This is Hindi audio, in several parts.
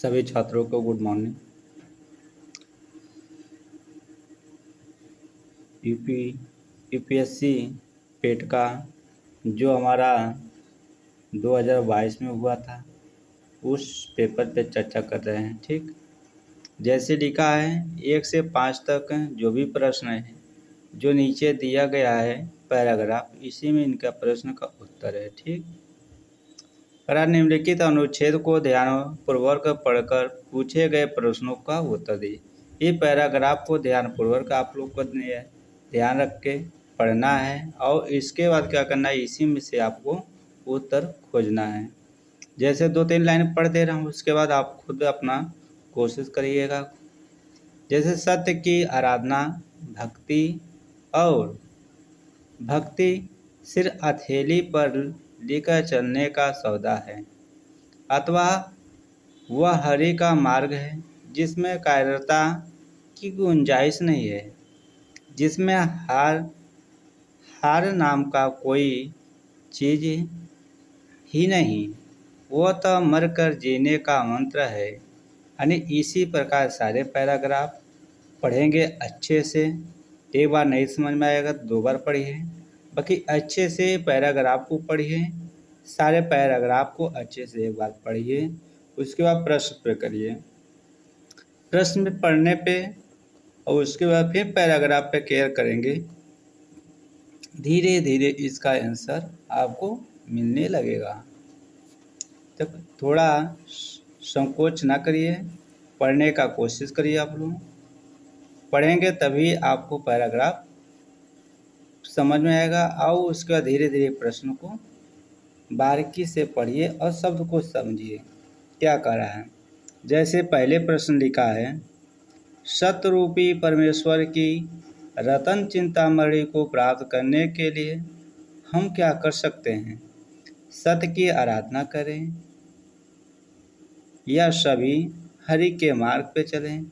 सभी छात्रों को गुड मॉर्निंग। यूपीएससी पेट का जो हमारा 2022 में हुआ था उस पेपर पे चर्चा कर रहे हैं। ठीक, जैसे लिखा है 1 से 5 तक जो भी प्रश्न है जो नीचे दिया गया है पैराग्राफ, इसी में इनका प्रश्न का उत्तर है। ठीक, निम्नलिखित अनुच्छेद को ध्यानपूर्वक पढ़कर पूछे गए प्रश्नों का उत्तर दीजिए। ये पैराग्राफ को ध्यानपूर्वक आप लोग को ध्यान रख के पढ़ना है और इसके बाद क्या करना है, इसी में से आपको उत्तर खोजना है। जैसे 2-3 लाइन पढ़ दे रहा हूँ, उसके बाद आप खुद अपना कोशिश करिएगा। जैसे सत्य की आराधना भक्ति सिर्फ हथेली पर लेकर चलने का सौदा है, अथवा वह हरि का मार्ग है जिसमें कायरता की गुंजाइश नहीं है, जिसमें हार नाम का कोई चीज ही नहीं, वो तो मरकर जीने का मंत्र है। यानी इसी प्रकार सारे पैराग्राफ पढ़ेंगे अच्छे से। एक बार नहीं समझ में आएगा तो 2 बार पढ़िए, बाकी अच्छे से पैराग्राफ को पढ़िए, सारे पैराग्राफ को अच्छे से एक बार पढ़िए। उसके बाद प्रश्न पे करिए, प्रश्न पे पढ़ने पे और उसके बाद फिर पैराग्राफ पे केयर करेंगे, धीरे धीरे इसका आंसर आपको मिलने लगेगा। तो थोड़ा संकोच ना करिए, पढ़ने का कोशिश करिए। आप लोग पढ़ेंगे तभी आपको पैराग्राफ समझ में आएगा और उसके बाद धीरे धीरे प्रश्न को बारीकी से पढ़िए और शब्द को समझिए क्या कह रहा है। जैसे पहले प्रश्न लिखा है, सतरूपी परमेश्वर की रतन चिंतामणि को प्राप्त करने के लिए हम क्या कर सकते हैं? सत्य की आराधना करें या सभी हरि के मार्ग पे चलें।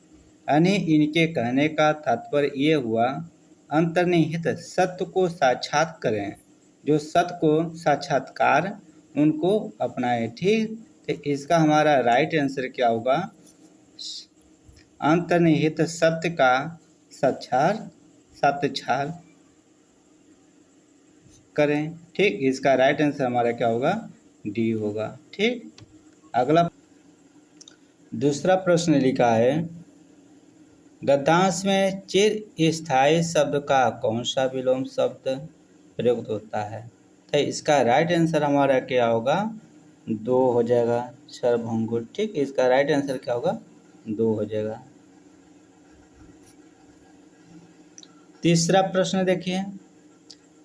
यानी इनके कहने का तात्पर्य ये हुआ, अंतर्निहित सत्य को साक्षात करें, जो सत्य को साक्षात्कार उनको अपनाएं। ठीक, तो इसका हमारा राइट आंसर क्या होगा? अंतर्निहित सत्य का साक्षात्कार करें। ठीक, इसका राइट आंसर हमारा क्या होगा? डी होगा। ठीक, अगला दूसरा प्रश्न लिखा है, गद्यांश में चिर स्थायी शब्द का कौन सा विलोम शब्द प्रयुक्त होता है? तो इसका राइट आंसर हमारा क्या होगा? 2 हो जाएगा, सर्वभंगुर। ठीक, इसका राइट आंसर क्या होगा? 2 हो जाएगा। तीसरा प्रश्न देखिए,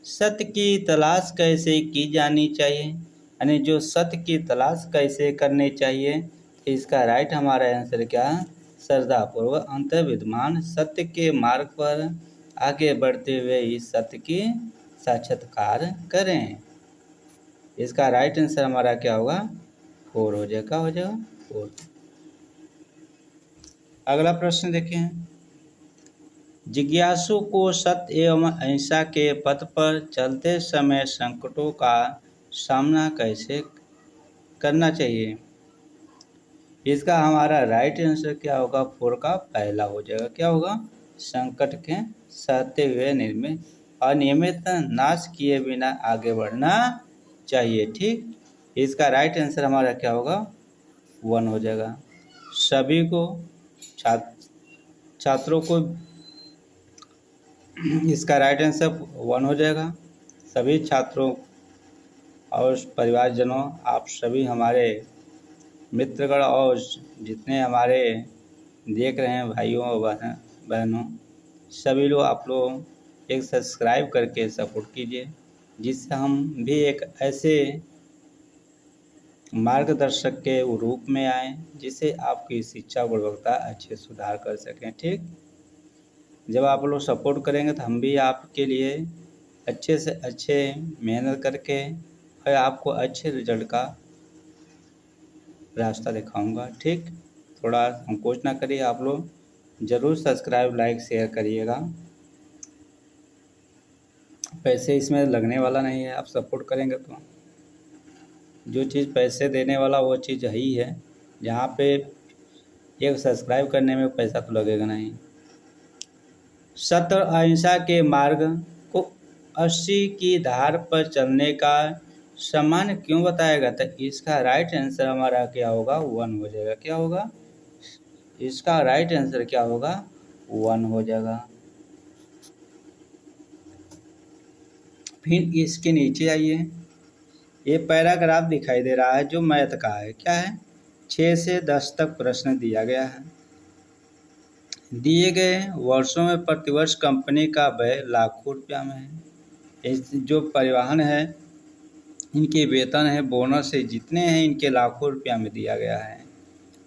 सत्य की तलाश कैसे की जानी चाहिए? यानी जो सत्य की तलाश कैसे करनी चाहिए, इसका राइट हमारा आंसर क्या? श्रद्धापूर्वक अंतर विद्यमान सत्य के मार्ग पर आगे बढ़ते हुए इस सत्य की साक्षात्कार करें। इसका राइट आंसर हमारा क्या होगा? 4 हो जाएगा, 4। अगला प्रश्न देखें, जिज्ञासु को सत्य एवं अहिंसा के पथ पर चलते समय संकटों का सामना कैसे करना चाहिए? इसका हमारा राइट आंसर क्या होगा? 4 का पहला हो जाएगा। क्या होगा? संकट के सहते हुए अनियमित नाश किए बिना आगे बढ़ना चाहिए। ठीक, इसका राइट आंसर हमारा क्या होगा? 1 हो जाएगा। सभी को छात्रों को इसका राइट आंसर 1 हो जाएगा। सभी छात्रों और परिवारजनों, आप सभी हमारे मित्रगण और जितने हमारे देख रहे हैं भाइयों और बहनों, सभी लोग आप लोग एक सब्सक्राइब करके सपोर्ट कीजिए, जिससे हम भी एक ऐसे मार्गदर्शक के रूप में आए जिससे आपकी शिक्षा गुणवत्ता अच्छे सुधार कर सकें। ठीक, जब आप लोग सपोर्ट करेंगे तो हम भी आपके लिए अच्छे से अच्छे मेहनत करके और आपको अच्छे रिजल्ट का रास्ता दिखाऊंगा। ठीक, थोड़ा संकोच ना करिए, आप लोग ज़रूर सब्सक्राइब, लाइक, शेयर करिएगा। पैसे इसमें लगने वाला नहीं है, आप सपोर्ट करेंगे तो। जो चीज़ पैसे देने वाला वो चीज़ ही है, जहाँ पे एक सब्सक्राइब करने में पैसा तो लगेगा नहीं। सत्य और अहिंसा के मार्ग को 80 की धार पर चलने का सम्मान क्यों बताया गया था? इसका राइट आंसर हमारा क्या होगा? 1 हो जाएगा। क्या होगा? इसका राइट आंसर क्या होगा? 1 हो जाएगा। फिर इसके नीचे आइए, ये पैराग्राफ दिखाई दे रहा है जो मैथ का है। क्या है? 6 से 10 तक प्रश्न दिया गया है। दिए गए वर्षों में प्रतिवर्ष कंपनी का व्यय लाखों रुपया में है। इस जो परिवहन है, इनके वेतन है, बोनस है, जितने हैं इनके लाखों रुपया में दिया गया है।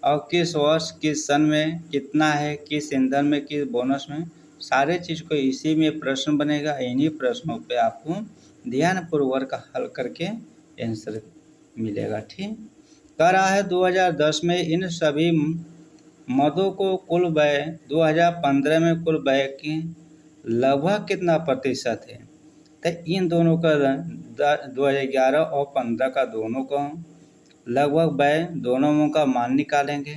और किस वर्ष किस सन में कितना है, किस ईंधन में किस बोनस में, सारे चीज़ को इसी में प्रश्न बनेगा। इन्हीं प्रश्नों पे आपको ध्यानपूर्वक हल करके आंसर मिलेगा। ठीक, कह रहा है 2010 में इन सभी मदों को कुल व्यय 2015 में कुल व्यय की लगभग कितना प्रतिशत है? तो इन दोनों का 2011 और 15 का दोनों का लगभग व्यय दोनों का मान निकालेंगे,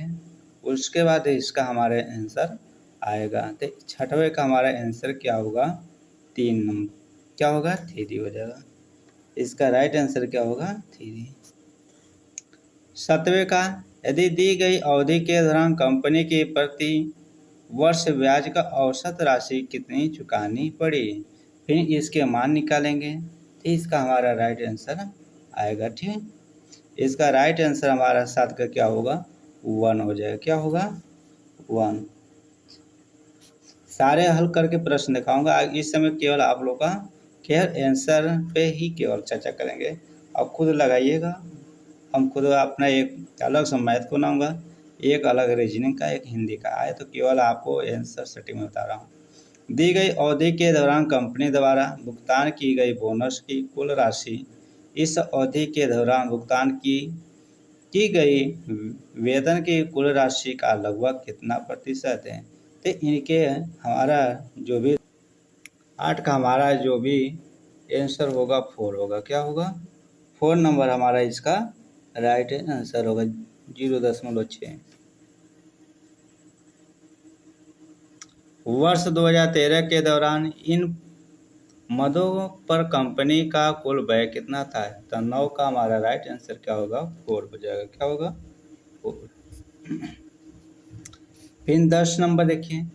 उसके बाद इसका हमारे आंसर आएगा। तो छठवें का हमारा आंसर क्या होगा? 3 नंबर। क्या होगा? 3 हो जाएगा। इसका राइट आंसर क्या होगा? 3। सातवें का, यदि दी गई अवधि के दौरान कंपनी की प्रति वर्ष ब्याज का औसत राशि कितनी चुकानी पड़ी, फिर इसके मान निकालेंगे। तो इसका हमारा राइट आंसर आएगा। ठीक, इसका राइट आंसर हमारा 7 का क्या होगा? 1 हो जाएगा। क्या होगा? 1। सारे हल करके प्रश्न दिखाऊंगा। इस समय केवल आप लोग का केवल आंसर पे ही केवल चर्चा करेंगे। आप खुद लगाइएगा। हम खुद अपना एक अलग से मैथ को बनाऊंगा, एक अलग रीजनिंग का, एक हिंदी का आए, तो केवल आपको आंसर सेटिंग में बता रहा हूँ। दी गई अवधि के दौरान कंपनी द्वारा भुगतान की गई बोनस की कुल राशि इस अवधि के दौरान भुगतान की गई वेतन की कुल राशि का लगभग कितना प्रतिशत है? तो इनके हमारा जो भी 8 का हमारा जो भी आंसर होगा 4 होगा। क्या होगा? 4 नंबर हमारा इसका राइट आंसर होगा। 0.6। वर्ष 2013 के दौरान इन मदों पर कंपनी का कुल व्यय कितना था? तो 9 का हमारा राइट आंसर क्या होगा? 4 हो जाएगा। क्या होगा? 4। फिर 10 नंबर देखिए,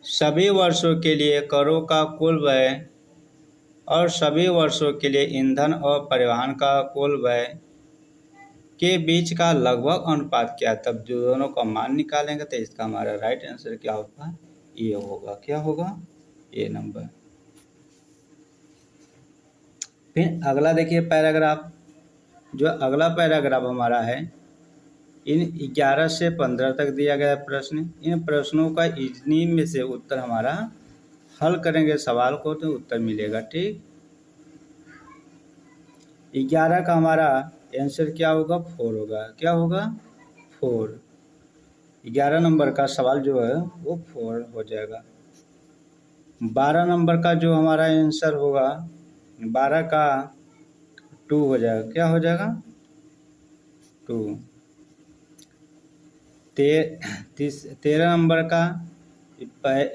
सभी वर्षों के लिए करों का कुल व्यय और सभी वर्षों के लिए ईंधन और परिवहन का कुल व्यय के बीच का लगभग अनुपात क्या? तब जो दोनों का मान निकालेंगे तो इसका हमारा राइट आंसर क्या होगा? ये होगा। क्या होगा? ये नंबर। फिर अगला देखिए पैराग्राफ, जो अगला पैराग्राफ हमारा है, इन 11 से 15 तक दिया गया प्रश्न। इन प्रश्नों का इन्हीं में से उत्तर हमारा हल करेंगे सवाल को तो उत्तर मिलेगा। ठीक, 11 का हमारा आंसर क्या होगा? 4 होगा। क्या होगा? 4। 11 नंबर का सवाल जो है वो 4 हो जाएगा। 12 नंबर का जो हमारा आंसर होगा, 12 का 2 हो जाएगा। क्या हो जाएगा? 2। 13 नंबर का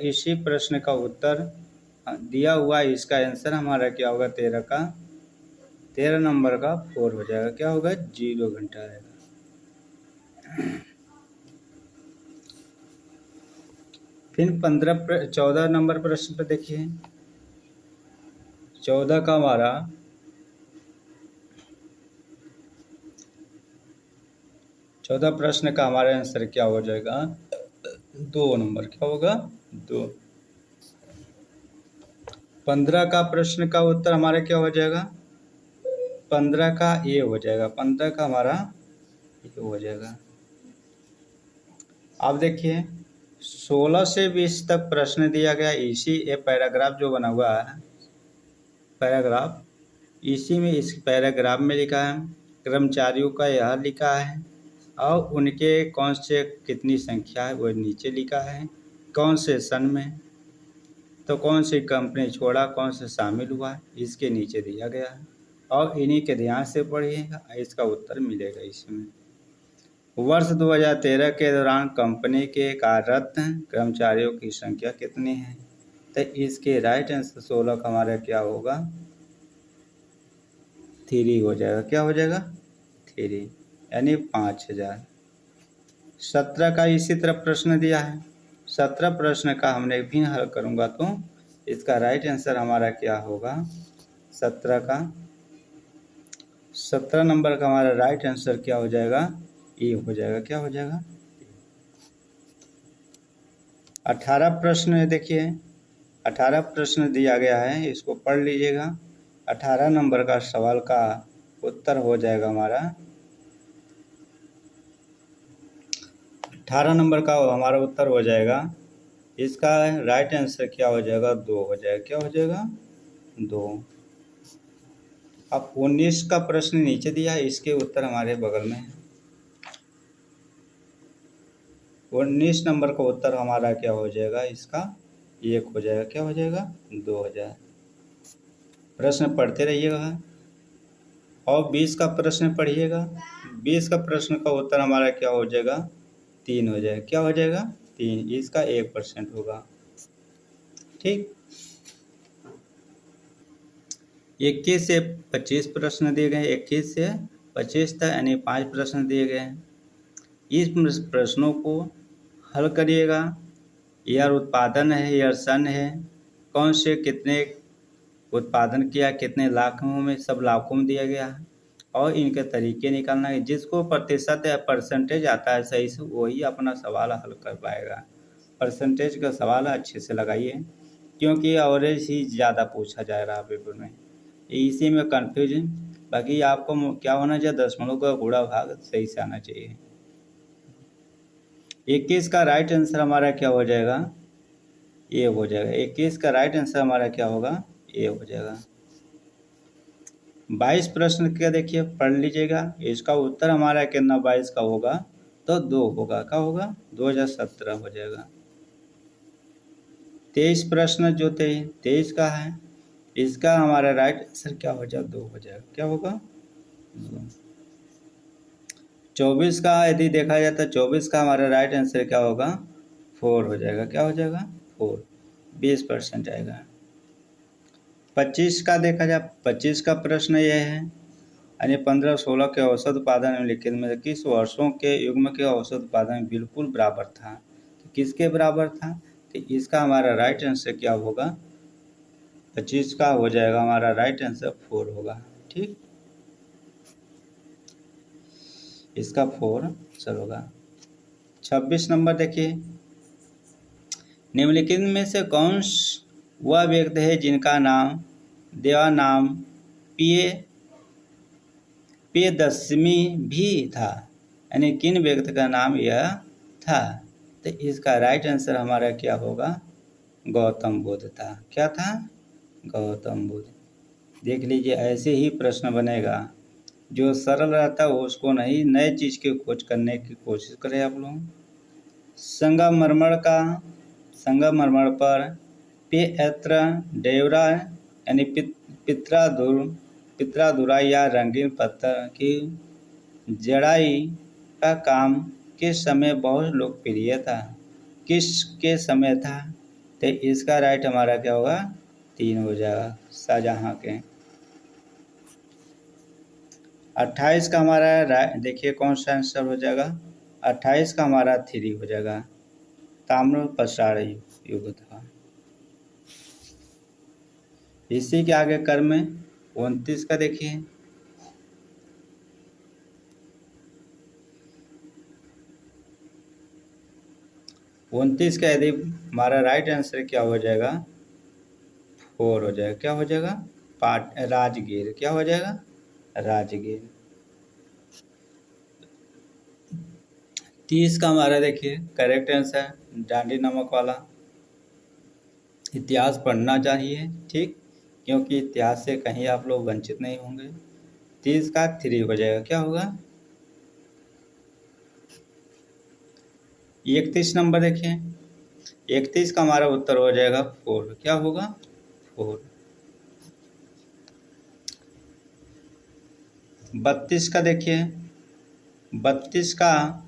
इसी प्रश्न का उत्तर दिया हुआ, इसका आंसर हमारा क्या होगा? 13 नंबर का 4 हो जाएगा। क्या होगा? 0 घंटा आएगा। फिर 14 नंबर प्रश्न पर देखिए, 14 का हमारा 14 प्रश्न का हमारा आंसर क्या हो जाएगा? 2 नंबर। क्या होगा? 2। 15 का प्रश्न का उत्तर हमारा क्या हो जाएगा? 15 का ए हो जाएगा। 15 का हमारा ए हो जाएगा। अब देखिए 16 से 20 तक प्रश्न दिया गया, इसी ये पैराग्राफ जो बना हुआ है पैराग्राफ, इसी में इस पैराग्राफ में लिखा है कर्मचारियों का यह लिखा है और उनके कौन से कितनी संख्या है वो नीचे लिखा है, कौन से सन में, तो कौन सी कंपनी छोड़ा, कौन से शामिल हुआ, इसके नीचे दिया गया है और इन्हीं के ध्यान से पढ़िएगा, इसका उत्तर मिलेगा इसमें। वर्ष 2013 के दौरान कंपनी के कार्यरत कर्मचारियों की संख्या कितनी है? तो इसके राइट आंसर 16 का हमारा क्या होगा? 3 हो जाएगा। क्या हो जाएगा? 3 यानी 5000। 17 का इसी तरह प्रश्न दिया है। 17 प्रश्न का हमने भी हल करूँगा तो इसका राइट आंसर हमारा क्या होगा? 17 नंबर का हमारा राइट आंसर क्या हो जाएगा? ए हो जाएगा। क्या हो जाएगा? 18 प्रश्न है। देखिए 18 प्रश्न दिया गया है, इसको पढ़ लीजिएगा। 18 नंबर का सवाल का उत्तर हो जाएगा हमारा 18 नंबर का हमारा उत्तर हो जाएगा, इसका राइट आंसर क्या हो जाएगा? 2 हो जाएगा। क्या हो जाएगा? 2। अब 19 का प्रश्न नीचे दिया है, इसके उत्तर हमारे बगल में है। 19 नंबर का उत्तर हमारा क्या हो जाएगा? इसका 1 हो जाएगा। क्या हो जाएगा? 2 हो जाएगा। प्रश्न पढ़ते रहिएगा। और 20 का प्रश्न पढ़िएगा। 20 का प्रश्न का उत्तर हमारा क्या हो जाएगा? 3 हो जाएगा। क्या हो जाएगा? 3। इसका 1% होगा। ठीक। 21 से 25 प्रश्न दिए गए। 21 से 25 तक यानी 5 प्रश्न दिए गए हैं। इस प्रश्नों को हल करिएगा। एयर उत्पादन है, एयर सन है, कौन से कितने उत्पादन किया, कितने लाखों में, सब लाखों में दिया गया है। और इनके तरीके निकालना है। जिसको प्रतिशत या परसेंटेज आता है सही से, वही अपना सवाल हल कर पाएगा। परसेंटेज का सवाल अच्छे से लगाइए, क्योंकि एवरेज ही ज़्यादा पूछा जा रहा है पेपर में, इसी में कन्फ्यूजन। बाकी आपको क्या होना चाहिए? दशमलव का गुणा भाग सही से आना चाहिए। 21 का राइट आंसर हमारा क्या हो जाएगा? ए हो जाएगा। 21 का राइट आंसर हमारा क्या होगा? ए हो जाएगा। 22 प्रश्न क्या देखिए, पढ़ लीजिएगा। इसका उत्तर हमारा कितना 22 का होगा? तो 2 होगा। क्या होगा? 2017 हो जाएगा। 23 प्रश्न जो थे 23 का है, इसका हमारा राइट आंसर क्या हो जाएगा? 2 हो जाएगा। क्या होगा? 2। 24 का यदि देखा जाए तो 24 का हमारा राइट आंसर क्या होगा? 4 हो जाएगा। क्या हो जाएगा? 4। 20% आएगा। 25 का देखा जाए, 25 का प्रश्न यह है, यानी 15-16 के औसत उत्पादन निम्नलिखित में किस वर्षों के युग्म के औसत उत्पादन बिल्कुल बराबर था? तो किसके बराबर था? तो इसका हमारा राइट आंसर क्या होगा? 25 का हो जाएगा हमारा राइट आंसर 4 होगा। ठीक, इसका 4 आंसर होगा। 26 नंबर देखिए, निम्नलिखित में से कौन वह व्यक्ति है जिनका नाम देवानाम प्रियदर्शनी भी था? यानी किन व्यक्ति का नाम यह था? तो इसका राइट आंसर हमारा क्या होगा? गौतम बुद्ध था। क्या था? गौतम बुद्ध। देख लीजिए, ऐसे ही प्रश्न बनेगा। जो सरल रहता है उसको नहीं, नए चीज़ की खोज करने की कोशिश करें आप लोग। संगमरमर पर पेत्र डेवरा यानी पित्राधुरा या रंगीन पत्थर की जड़ाई का काम किस समय बहुत लोकप्रिय था? किसके समय था? तो इसका राइट हमारा क्या होगा? 3 हो जाएगा, शाहजहाँ के। 28 का हमारा देखिए कौन सा आंसर हो जाएगा? 28 का हमारा 3 हो जाएगा। ताम्र प्रसार युग था। इसी के आगे क्रम में 29 का देखिए, का यदि हमारा राइट आंसर क्या हो जाएगा? 4 हो जाएगा। क्या हो जाएगा? राजगीर। क्या हो जाएगा? राजगीर। 30 का हमारा देखिए करेक्ट आंसर डांडी नमक वाला। इतिहास पढ़ना चाहिए, ठीक, क्योंकि इतिहास से कहीं आप लोग वंचित नहीं होंगे। 30 का 3 हो जाएगा। क्या होगा? 31 नंबर देखिए, 31 का हमारा उत्तर हो जाएगा 4। क्या होगा? 4। 32 का देखिए, 32 का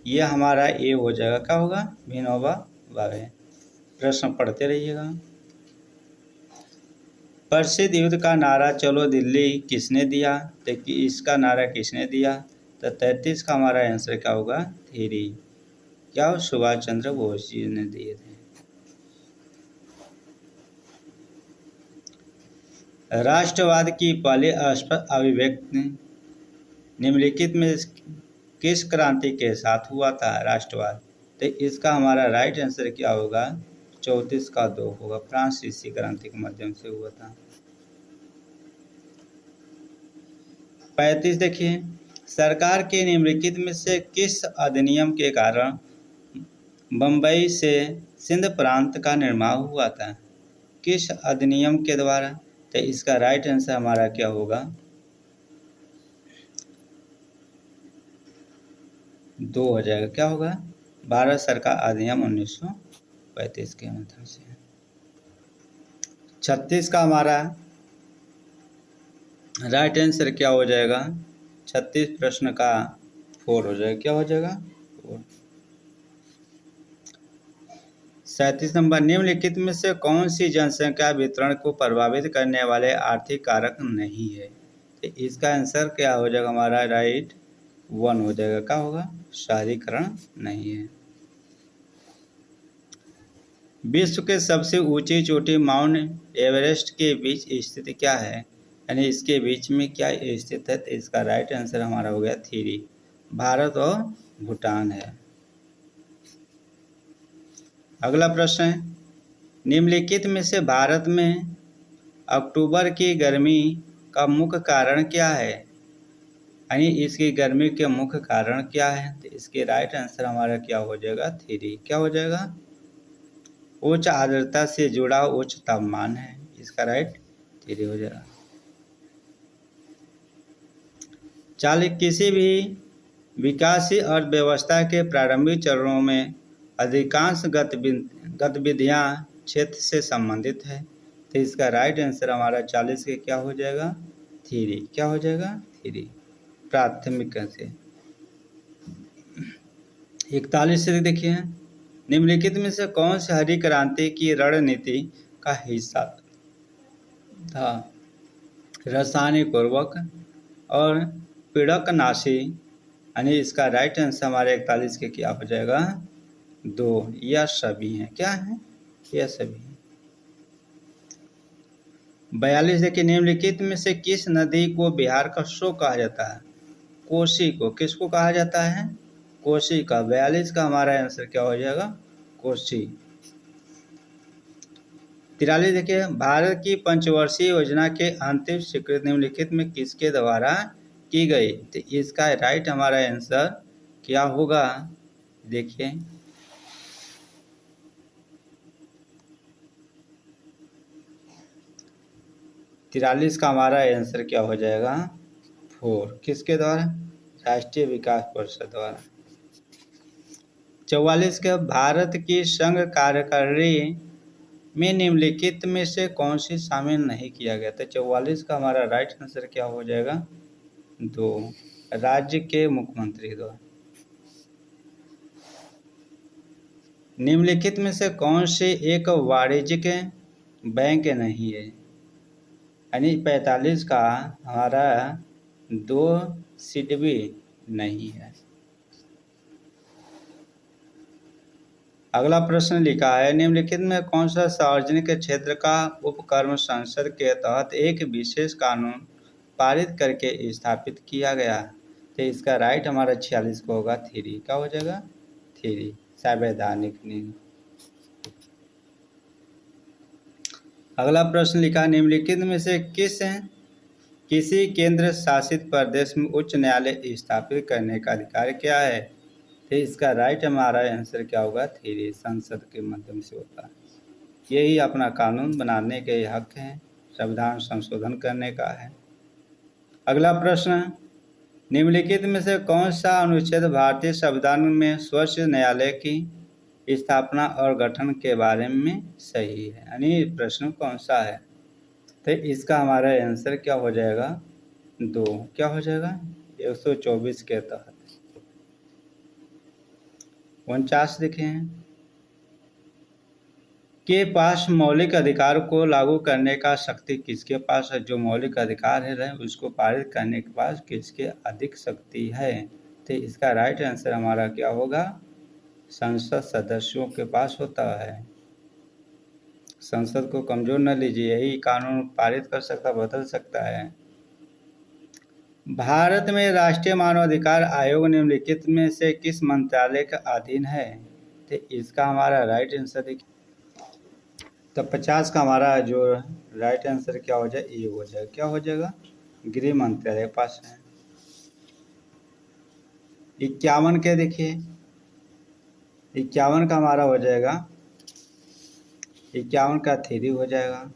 ये हमारा ए हो जाएगा। क्या होगा? विनोबा भावे। प्रश्न पढ़ते रहिएगा। प्रसिद्ध युद्ध का नारा चलो दिल्ली किसने दिया? तो इसका नारा किसने दिया? तो 33 का हमारा आंसर क्या होगा? थीरी। क्या सुभाष चंद्र बोस जी ने दिए थे। राष्ट्रवाद की पहली अभिव्यक्ति निम्नलिखित में किस क्रांति के साथ हुआ था? राष्ट्रवाद। तो इसका हमारा राइट आंसर क्या होगा? 34 का 2 होगा। फ्रांसीसी क्रांति के माध्यम से हुआ था। 35 देखिए, सरकार के निम्नलिखित में से किस अधिनियम के कारण बम्बई से सिंध प्रांत का निर्माण हुआ था? किस अधिनियम के द्वारा? तो इसका राइट आंसर हमारा क्या होगा? 2 हो जाएगा। क्या होगा? भारत सरकार अधिनियम 1935 के माध्यम से। 36 का हमारा राइट आंसर क्या हो जाएगा? 36 प्रश्न का 4 हो जाएगा। क्या हो जाएगा? 4। 37 नंबर, निम्नलिखित में से कौन सी जनसंख्या वितरण को प्रभावित करने वाले आर्थिक कारक नहीं है? तो इसका आंसर क्या हो जाएगा? हमारा राइट 1 हो जाएगा। क्या होगा? शहरीकरण नहीं है। विश्व के सबसे ऊंची चोटी माउंट एवरेस्ट के बीच स्थित क्या है? यानी इसके बीच में क्या स्थित है? तो इसका राइट आंसर हमारा हो गया 3, भारत और भूटान है। अगला प्रश्न है, निम्नलिखित में से भारत में अक्टूबर की गर्मी का मुख्य कारण क्या है? यानी इसकी गर्मी के मुख्य कारण क्या है? तो इसके राइट आंसर हमारा क्या हो जाएगा? 3। क्या हो जाएगा? उच्च आर्द्रता से जुड़ा उच्च तापमान है। इसका राइट 3 हो जाएगा। 40 किसी भी विकासशील अर्थव्यवस्था के प्रारंभिक चरणों में अधिकांश गतिविधियां क्षेत्र से संबंधित है। तो इसका राइट आंसर हमारा 40 के क्या हो जाएगा? 3। क्या हो जाएगा? 3, प्राथमिक से। 41 से देखिए, निम्नलिखित में से कौन सी हरी क्रांति की रणनीति का हिस्सा था? रासायनिक उर्वरक और पीड़कनाशी। यानी इसका राइट आंसर हमारे 41 के क्या हो जाएगा? 2। यह सभी हैं। क्या है? यह सभी हैं। 42 देखिए, निम्नलिखित में से किस नदी को बिहार का शोक कहा जाता है? कोसी को। किसको कहा जाता है? कोसी का। 42 का हमारा आंसर क्या हो जाएगा? कोसी। 43 देखिए, भारत की पंचवर्षीय योजना के अंतिम स्वीकृति निम्नलिखित में किसके द्वारा की गई? तो इसका राइट हमारा आंसर क्या होगा? देखिए, तिरालीस का हमारा आंसर क्या हो जाएगा? 4। किसके द्वारा? राष्ट्रीय विकास परिषद द्वारा। 44 के, भारत की संघ कार्यकारिणी में निम्नलिखित में से कौन सी शामिल नहीं किया गया? तो 44 का हमारा राइट आंसर क्या हो जाएगा? 2, राज्य के मुख्यमंत्री द्वारा। निम्नलिखित में से कौन से एक वाणिज्यिक बैंक नहीं है? यानी 45 का हमारा 2 सिडबी नहीं है। अगला प्रश्न लिखा है, निम्नलिखित में कौन सा सार्वजनिक क्षेत्र का उपक्रम संसद के तहत एक विशेष कानून पारित करके स्थापित किया गया? तो इसका राइट हमारा 46 को होगा। 3। क्या हो जाएगा? 3, संवैधानिक नियम। अगला प्रश्न लिखा, निम्नलिखित में से किसी केंद्र शासित प्रदेश में उच्च न्यायालय स्थापित करने का अधिकार क्या है? तो इसका राइट हमारा आंसर क्या होगा? 3, संसद के माध्यम से होता है। यही अपना कानून बनाने के हक हैं, संविधान संशोधन करने का है। अगला प्रश्न, निम्नलिखित में से कौन सा अनुच्छेद भारतीय संविधान में स्वच्छ न्यायालय की स्थापना और गठन के बारे में सही है? यानी प्रश्न कौन सा है? तो इसका हमारा आंसर क्या हो जाएगा? 2। क्या हो जाएगा? 124 के तहत। 49 देखें, के पास मौलिक अधिकार को लागू करने का शक्ति किसके पास है? जो मौलिक अधिकार है उसको पारित करने के पास किसके अधिक शक्ति है? तो इसका राइट आंसर हमारा क्या होगा? संसद सदस्यों के पास होता है। संसद को कमजोर न लीजिए, यही कानून पारित कर सकता, बदल सकता है। भारत में राष्ट्रीय मानवाधिकार आयोग निम्नलिखित में से किस मंत्रालय के अधीन है? तो इसका हमारा राइट आंसर देखिए, तो 50 का हमारा जो राइट आंसर क्या हो जाए? ये हो जाएगा। क्या हो जाएगा? गृह मंत्रालय के पास है। 51 के देखिए, 51 का हमारा हो जाएगा, 51 का 3 हो जाएगा।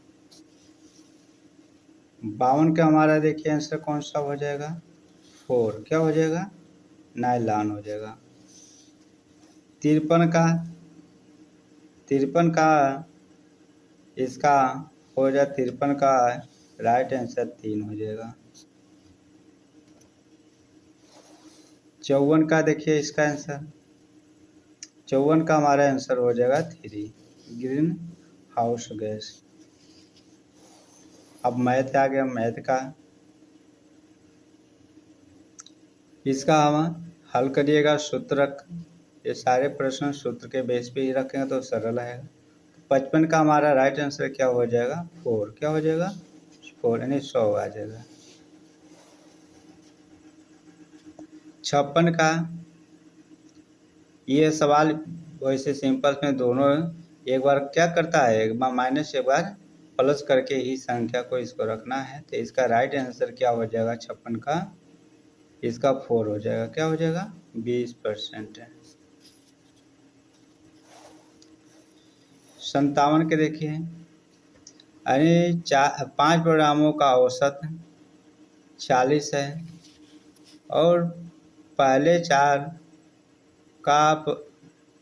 52 का हमारा देखिए आंसर कौन सा हो जाएगा? 4। क्या हो जाएगा? नायलॉन हो जाएगा। 53 का इसका हो जाए, 53 का राइट आंसर 3 हो जाएगा। 54 का देखिए इसका आंसर, 54 का हमारा आंसर हो जाएगा 3, ग्रीन हाउस गैस। अब मैथ आ गया, मैथ का इसका हम हल करिएगा। सूत्र, ये सारे प्रश्न सूत्र के बेस पे ही रखेंगे तो सरल है। 55 का हमारा राइट आंसर क्या हो जाएगा? 4। क्या हो जाएगा? 4 यानी 100 आ जाएगा। 56 का ये सवाल वैसे सिंपल में दोनों एक बार क्या करता है, एक बार माइनस एक बार प्लस करके ही संख्या को इसको रखना है। तो इसका राइट आंसर क्या हो जाएगा? 56 का इसका 4 हो जाएगा। क्या हो जाएगा? 20% है। 57 के देखिए, अरे 5 प्रोग्रामों का औसत 40 है और पहले 4 का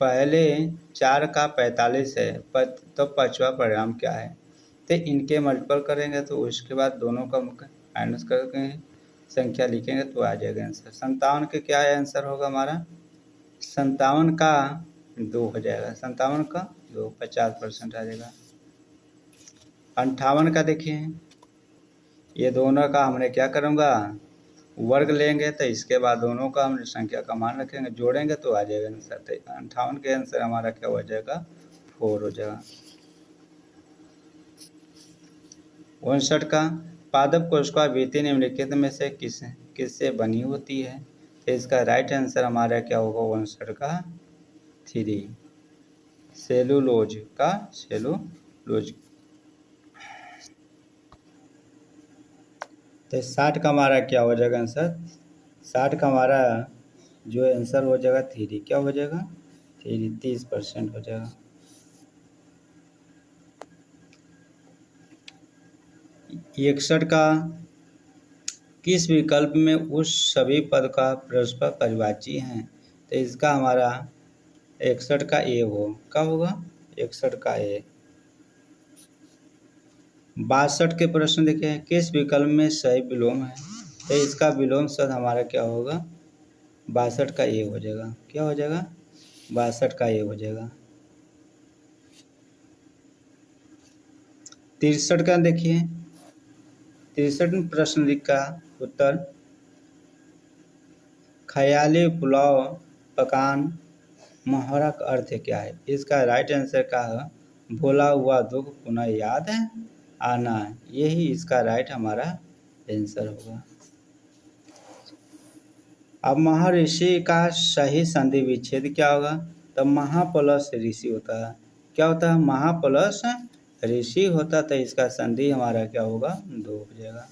45 है, तो 5वां परिणाम क्या है? तो इनके मल्टीपल करेंगे तो उसके बाद दोनों का माइनस करके संख्या लिखेंगे तो आ जाएगा आंसर। 57 के क्या है आंसर होगा हमारा? 57 का 2 हो जाएगा। 57 का 2, 50% आ जाएगा। 58 का देखिए, ये दोनों का हमने क्या करूँगा? वर्ग लेंगे, तो इसके बाद दोनों का हम संख्या का मान रखेंगे, जोड़ेंगे तो आ जाएगा आंसर। तो 58 के आंसर हमारा क्या हो जाएगा? 4 हो जाएगा। 59 का पादप कोशिका भित्ति निम्नलिखित में से किससे बनी होती है? तो इसका राइट आंसर हमारा क्या होगा? 59 का 3, सेलुलोज का सेलुलोज। तो 60 का हमारा क्या हो जाएगा आंसर? 60 का हमारा जो आंसर हो जाएगा 3। क्या हो जाएगा? 3, 30% हो जाएगा। 61 का किस विकल्प में उस सभी पद का परस्पर परिवाची है? तो इसका हमारा 61 का ए हो, क्या होगा? 61 का ए। 62 के प्रश्न देखे, किस विकल्प में सही विलोम है? तो इसका विलोम शब्द हमारा क्या होगा? 62 का ए हो जाएगा। क्या हो जाएगा? 62 का ए हो जाएगा। 63 का देखिए, 63 प्रश्न का उत्तर, ख्याली पुलाव पकान मोहरा का अर्थ क्या है? इसका राइट आंसर का है भूला हुआ दुख पुनः याद आना। यही इसका राइट हमारा आंसर होगा। अब महर्षि का सही संधि विच्छेद क्या होगा? तो महा प्लस ऋषि होता है। क्या होता है? महा प्लस ऋषि होता, तो इसका संधि हमारा क्या होगा? 2 हो जाएगा।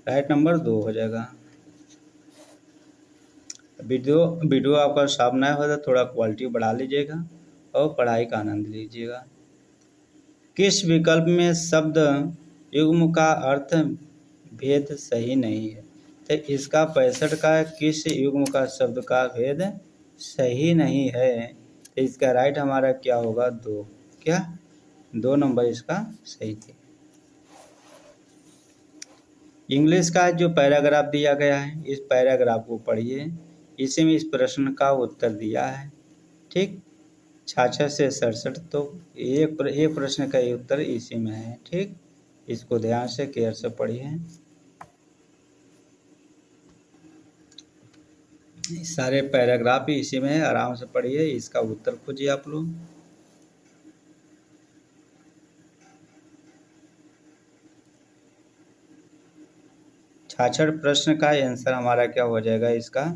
राइट नंबर 2 हो जाएगा। वीडियो आपका साफ नहीं होता, थोड़ा क्वालिटी बढ़ा लीजिएगा और पढ़ाई का आनंद लीजिएगा। किस विकल्प में शब्द युग्म का अर्थ भेद सही नहीं है? तो इसका 65 का किस युग्म का शब्द का भेद सही नहीं है? तो इसका राइट हमारा क्या होगा? 2। क्या 2 नंबर इसका सही थे। इंग्लिश का जो पैराग्राफ दिया गया है, इस पैराग्राफ को पढ़िए, इसी में इस प्रश्न का उत्तर दिया है। ठीक। 66 से 67, तो एक प्रश्न का उत्तर इसी में है। ठीक, इसको ध्यान से केयर से पढ़िए। सारे पैराग्राफ ही इसी में है, आराम से पढ़िए, इसका उत्तर खोजिए आप लोग। छाछठ प्रश्न का आंसर हमारा क्या हो जाएगा, इसका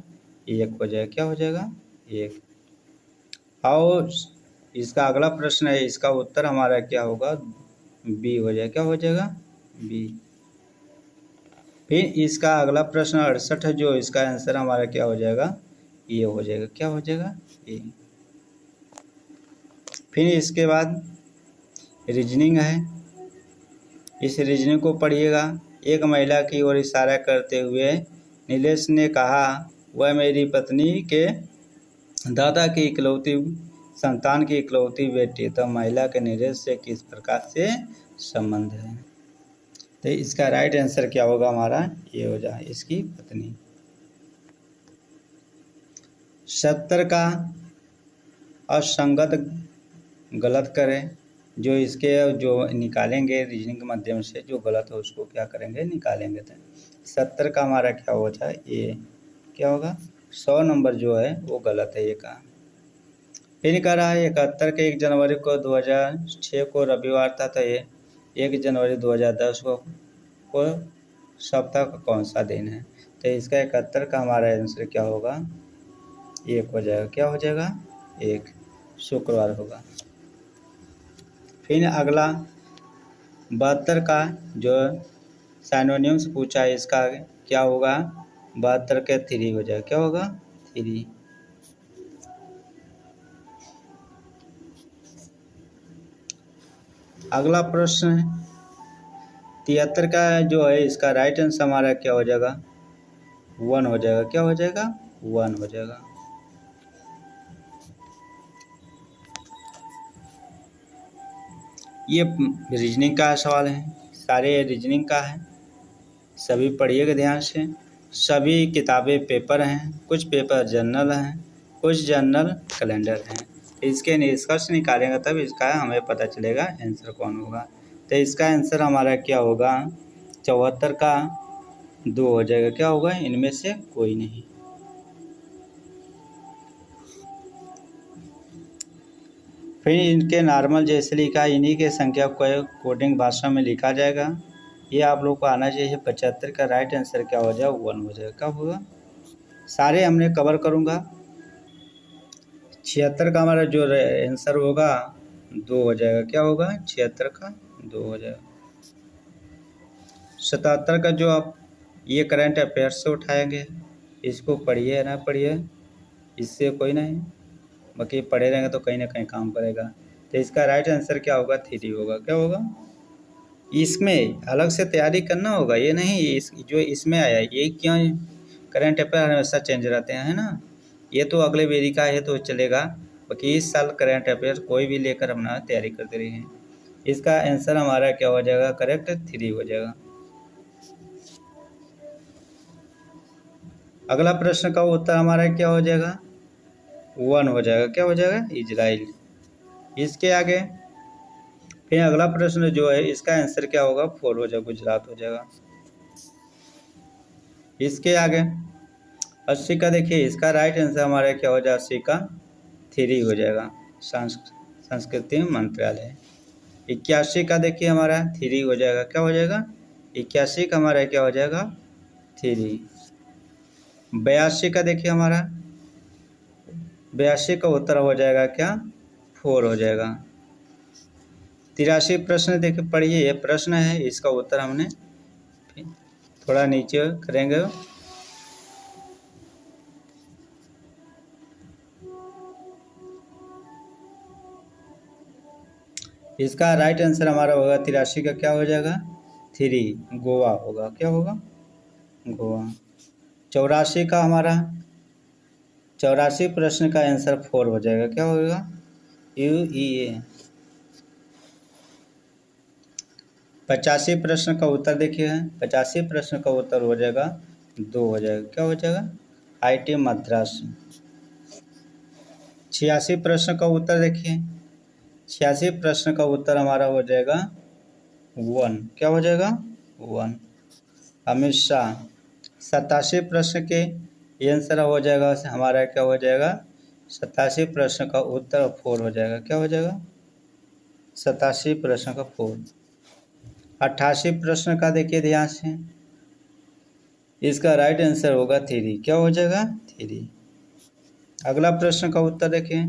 1 हो जाएगा। क्या हो जाएगा? 1। और इसका अगला प्रश्न है, इसका उत्तर हमारा क्या होगा? बी हो जाएगा। क्या हो जाएगा? बी। फिर इसका अगला प्रश्न 68 है, जो इसका आंसर हमारा क्या हो जाएगा? ये हो जाएगा। क्या हो जाएगा? ये। फिर इसके बाद रीजनिंग है, इस रीजनिंग को पढ़िएगा। एक महिला की ओर इशारा करते हुए नीलेश ने कहा, वह मेरी पत्नी के दादा की इकलौती संतान की इकलौती बेटी, तो महिला के नीलेश से किस प्रकार से संबंध है? तो इसका राइट आंसर क्या होगा हमारा? ये हो जाए, इसकी पत्नी। 70 का असंगत गलत करें, जो इसके जो निकालेंगे रीजनिंग के माध्यम से, जो गलत हो उसको क्या करेंगे? निकालेंगे। तो 70 का हमारा क्या हो जाए? ये क्या होगा? 100 नंबर जो है वो गलत है, ये का। फिर कह रहा है 71 के 1 जनवरी को 2006 को रविवार था, तो ये 1 जनवरी 2010 को सप्ताह का कौन सा दिन है? तो इसका 71 का हमारा आंसर क्या होगा? 1 हो जाएगा। क्या हो जाएगा? 1, शुक्रवार होगा। फिर अगला 72 का जो साइनोनिम्स पूछा है, इसका क्या होगा? 72 के 3 हो जाएगा। क्या होगा? 3। अगला प्रश्न है 73 का जो है, इसका राइट आंसर हमारा क्या हो जाएगा? 1 हो जाएगा। क्या हो जाएगा? 1 हो जाएगा। ये रीजनिंग का सवाल है, सारे रीजनिंग का है, सभी पढ़िएगा ध्यान से। सभी किताबें पेपर हैं, कुछ पेपर जर्नल हैं, कुछ जर्नल कैलेंडर हैं। इसके निष्कर्ष निकालेंगे तब इसका हमें पता चलेगा आंसर कौन होगा। तो इसका आंसर हमारा क्या होगा? 74 का 2 हो जाएगा। क्या होगा? इनमें से कोई नहीं। फिर इनके नॉर्मल जैसे लिखा, इन्हीं के संख्या को कोडिंग भाषा में लिखा जाएगा। ये आप लोग को आना चाहिए। 75 का राइट आंसर क्या हो जाएगा? 1 हो जाएगा। क्या होगा? सारे हमने कवर करूँगा। 76 का हमारा जो आंसर होगा 2 हो जाएगा। क्या होगा? 76 का 2 हो जाएगा। 77 का जो आप ये करंट अफेयर्स से उठाएंगे, इसको पढ़िए ना पढ़िए, इससे कोई नहीं, बाकी पढ़े रहेंगे तो कहीं ना कहीं काम करेगा। तो इसका राइट आंसर क्या होगा? 3 होगा। क्या होगा? इसमें अलग से तैयारी करना होगा, ये नहीं इस जो इसमें आया ये क्यों? करंट अफेयर हमेशा चेंज रहते हैं, है ना। ये तो अगले बेरी का है तो चलेगा, बाकी इस साल करंट अफेयर कोई भी लेकर अपना तैयारी करते रहिए। इसका आंसर हमारा क्या हो जाएगा? करेक्ट 3 हो जाएगा। अगला प्रश्न का उत्तर हमारा क्या हो जाएगा? 1 हो जाएगा। क्या हो जाएगा? इजराइल। इसके आगे फिर अगला प्रश्न जो है, इसका आंसर क्या होगा? 4 हो जाएगा। गुजरात हो जाएगा। इसके आगे 80 का देखिए, इसका राइट आंसर हमारा क्या हो जाएगा? 80 का 3 हो जाएगा। संस्कृति मंत्रालय। 81 का देखिए हमारा 3 हो जाएगा। क्या हो जाएगा? 81 का हमारा क्या हो जाएगा? 3। 82 का देखिए हमारा 82 का उत्तर हो जाएगा क्या? 4 हो जाएगा। 83 प्रश्न देखिए पढ़िए, ये प्रश्न है, इसका उत्तर हमने थोड़ा नीचे करेंगे। इसका राइट आंसर हमारा होगा 83 का क्या हो जाएगा? 3 गोवा होगा। क्या होगा? गोवा। 84 का हमारा 84 प्रश्न का आंसर 4 हो जाएगा। क्या होगा? UEA। 85 प्रश्न का उत्तर देखिए, 85 प्रश्न का उत्तर हो जाएगा 2 हो जाएगा। क्या हो जाएगा? IIT मद्रास। 86 प्रश्न का उत्तर देखिए, 86 प्रश्न का उत्तर हमारा हो जाएगा 1। क्या हो जाएगा? 1। अमित शाह। 87 प्रश्न के आंसर हो जाएगा हमारा, क्या हो जाएगा? 87 प्रश्न का उत्तर 4 हो जाएगा। क्या हो जाएगा? 87 प्रश्न का 4। 88 प्रश्न का देखिए ध्यान से, इसका राइट आंसर होगा 3। क्या हो जाएगा? 3। अगला प्रश्न का उत्तर देखिए,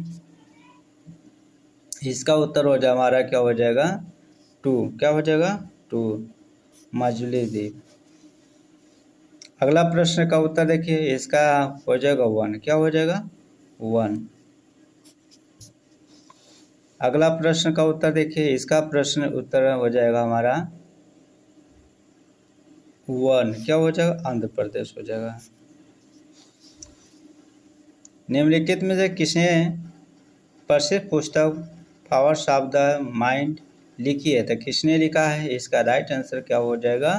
इसका उत्तर हो जाए हमारा, क्या हो जाएगा? 2। क्या हो जाएगा? 2, मजली द्वीप। अगला प्रश्न का उत्तर देखिए, इसका हो जाएगा 1। क्या हो जाएगा? 1। अगला प्रश्न का उत्तर देखिए, इसका प्रश्न उत्तर हो जाएगा हमारा 1। क्या हो जाएगा? आंध्र प्रदेश हो जाएगा। निम्नलिखित में से किसने प्रसिद्ध पुस्तक पावर्स ऑफ द माइंड लिखी है? तो किसने लिखा है? इसका राइट आंसर क्या हो जाएगा?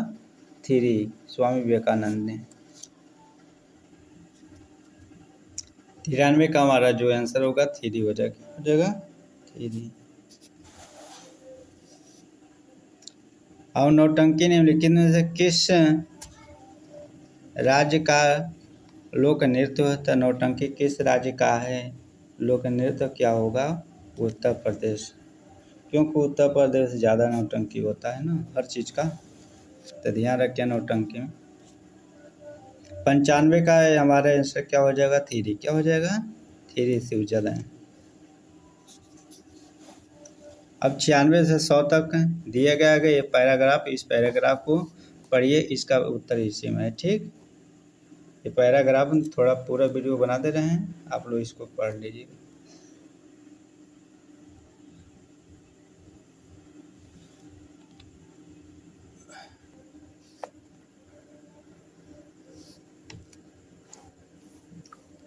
3, स्वामी विवेकानंद ने। 93 का हमारा जो आंसर होगा 3 हो जाएगा। हो जाएगा 3। और नौटंकी निम्नलिखित में से किस राज्य का लोक नृत्य होता है? नौटंकी किस राज्य का है? लोक नृत्य क्या होगा? उत्तर प्रदेश, क्योंकि उत्तर प्रदेश ज़्यादा नौटंकी होता है ना हर चीज़ का, तो ध्यान रखें नौटंकी में। 95 का है हमारे आंसर, क्या हो जाएगा? 3। क्या हो जाएगा? 3 स्विट्जरलैंड। अब 96 से 100 तक दिए गया ये पैराग्राफ, इस पैराग्राफ को पढ़िए, इसका उत्तर इसी में है। ठीक, ये पैराग्राफ थोड़ा पूरा वीडियो बना दे रहे हैं, आप लोग इसको पढ़ लीजिए।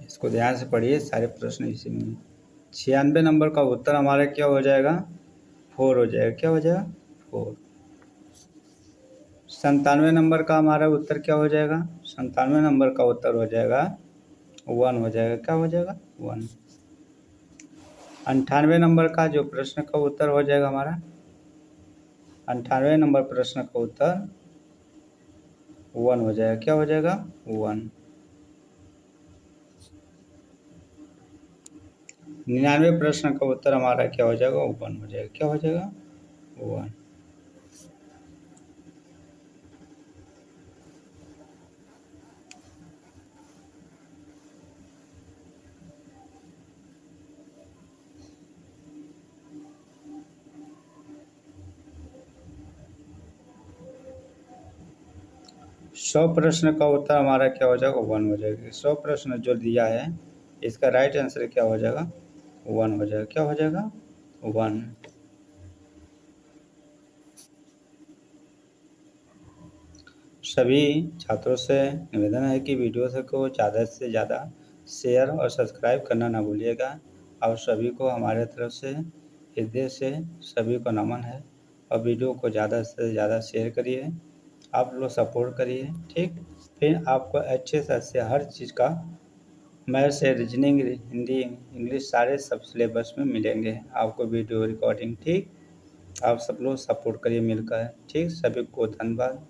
इसको ध्यान से पढ़िए, सारे प्रश्न इसी में। 96 नंबर का उत्तर हमारा क्या हो जाएगा? 4 हो जाएगा। क्या हो जाएगा? 4। 97 नंबर का हमारा उत्तर क्या हो जाएगा? 97 नंबर का उत्तर हो जाएगा 1 हो जाएगा। क्या हो जाएगा? 1। 98 नंबर का जो प्रश्न का उत्तर हो जाएगा हमारा, 98 नंबर प्रश्न का उत्तर 1 हो जाएगा। क्या हो जाएगा? 1। 99 प्रश्न का उत्तर हमारा क्या हो जाएगा? 1 हो जाएगा। क्या हो जाएगा? 1। सौ प्रश्न का उत्तर हमारा क्या हो जाएगा? 1 हो जाएगा। 100 प्रश्न जो दिया है, इसका राइट आंसर क्या हो जाएगा? 1 हो जाएगा। क्या हो जाएगा? 1। सभी छात्रों से निवेदन है कि वीडियो को ज़्यादा से ज़्यादा शेयर और सब्सक्राइब करना ना भूलिएगा। और सभी को हमारे तरफ से हृदय से सभी को नमन है, और वीडियो को ज़्यादा से ज़्यादा शेयर करिए, आप लोग सपोर्ट करिए। ठीक, फिर आपको अच्छे से अच्छे हर चीज़ का मैथ से रीजनिंग, हिंदी, इंग्लिश सारे सब सिलेबस में मिलेंगे आपको वीडियो रिकॉर्डिंग। ठीक, आप सब लोग सपोर्ट करिए मिलकर। ठीक, सभी को धन्यवाद।